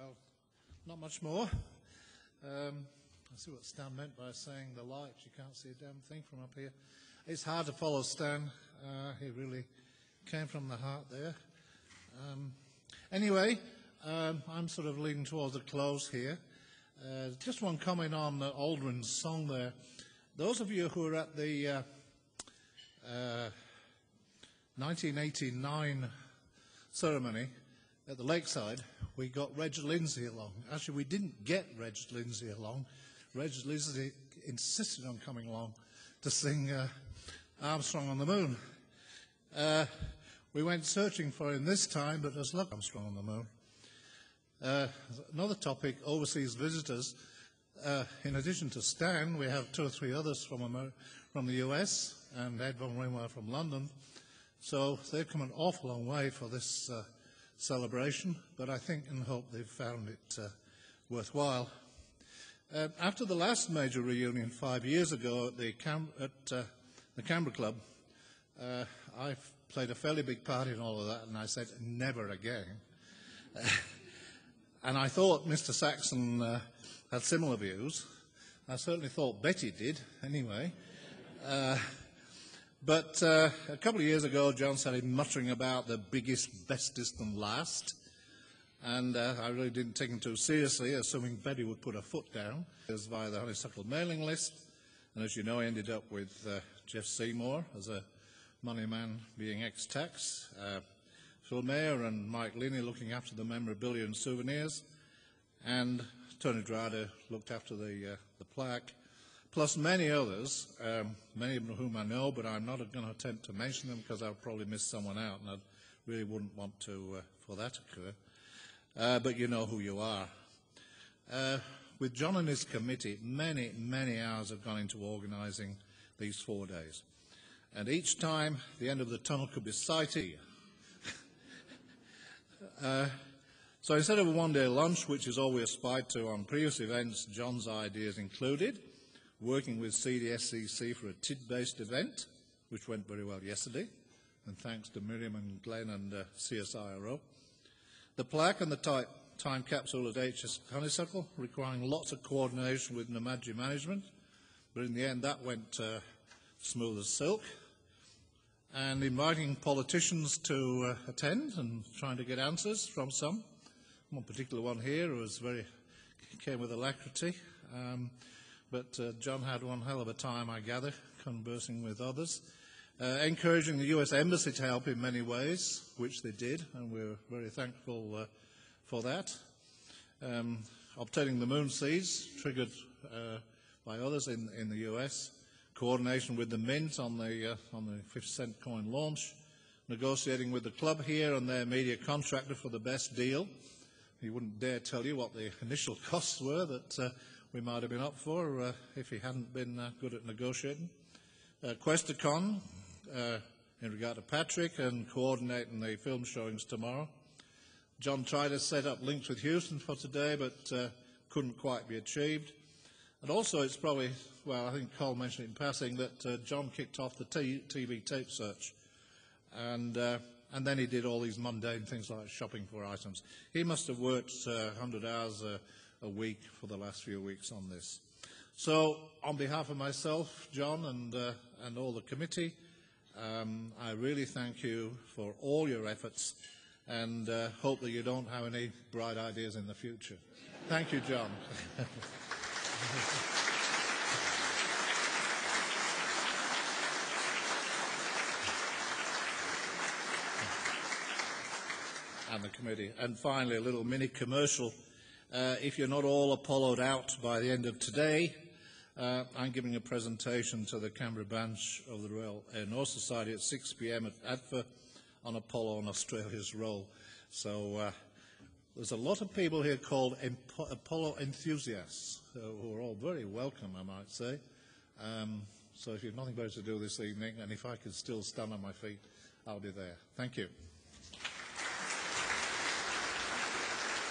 Well, not much more. I see what Stan meant by saying the lights. You can't see a damn thing from up here. It's hard to follow Stan. He really came from the heart there. Anyway, I'm sort of leaning towards a close here. Just one comment on Aldrin's song there. Those of you who were at the 1989 ceremony at the Lakeside, we got Reg Lindsay along. Actually, we didn't get Reg Lindsay along. Reg Lindsay insisted on coming along to sing Armstrong on the Moon. We went searching for him this time, but there's luck Armstrong on the Moon. Another topic, overseas visitors. In addition to Stan, we have two or three others from the US and Ed von Ringweiler from London. So they've come an awful long way for this celebration, but I think and hope they've found it worthwhile. After the last major reunion 5 years ago at the Canberra Club, I played a fairly big part in all of that, and I said, never again. And I thought Mr. Saxon had similar views. I certainly thought Betty did, anyway. But a couple of years ago, John started muttering about the biggest, bestest and last. And I really didn't take him too seriously, assuming Betty would put her foot down. It was via the Honeysuckle mailing list. And as you know, I ended up with Jeff Seymour as a money man being ex-tax. Phil Mayer and Mike Linney looking after the memorabilia and souvenirs. And Tony Drada looked after the plaque. Plus many others, many of whom I know, but I'm not going to attempt to mention them because I'll probably miss someone out, and I really wouldn't want to for that to occur. But you know who you are. With John and his committee, many, many hours have gone into organising these 4 days. And each time, the end of the tunnel could be sighted. So instead of a one-day lunch, which is all we aspired to on previous events, John's ideas included working with CDSCC for a TID-based event, which went very well yesterday, and thanks to Miriam and Glenn and CSIRO. The plaque and the time capsule at HS Honeysuckle, requiring lots of coordination with Namadgi management, but in the end that went smooth as silk. And inviting politicians to attend and trying to get answers from some. One particular one here who came with alacrity. But John had one hell of a time, I gather, conversing with others. Encouraging the US Embassy to help in many ways, which they did, and we're very thankful for that. Obtaining the moon seeds, triggered by others in the US. Coordination with the Mint on the 50-cent coin launch. Negotiating with the club here and their media contractor for the best deal. He wouldn't dare tell you what the initial costs were that we might have been up for if he hadn't been good at negotiating. Questacon, in regard to Patrick, and coordinating the film showings tomorrow. John tried to set up links with Houston for today, but couldn't quite be achieved. And also it's probably, well, I think Cole mentioned it in passing, that John kicked off the TV tape search. And then he did all these mundane things like shopping for items. He must have worked 100 hours a week for the last few weeks on this. So on behalf of myself, John, and all the committee, I really thank you for all your efforts and hope that you don't have any bright ideas in the future. Thank you, John. And the committee. And finally, a little mini commercial. If you're not all Apollo'd out by the end of today, I'm giving a presentation to the Canberra branch of the Royal Air North Society at 6 p.m. at ADFA on Apollo and Australia's role. So there's a lot of people here called Apollo enthusiasts, who are all very welcome, I might say. So if you've nothing better to do this evening, and if I could still stand on my feet, I'll be there. Thank you.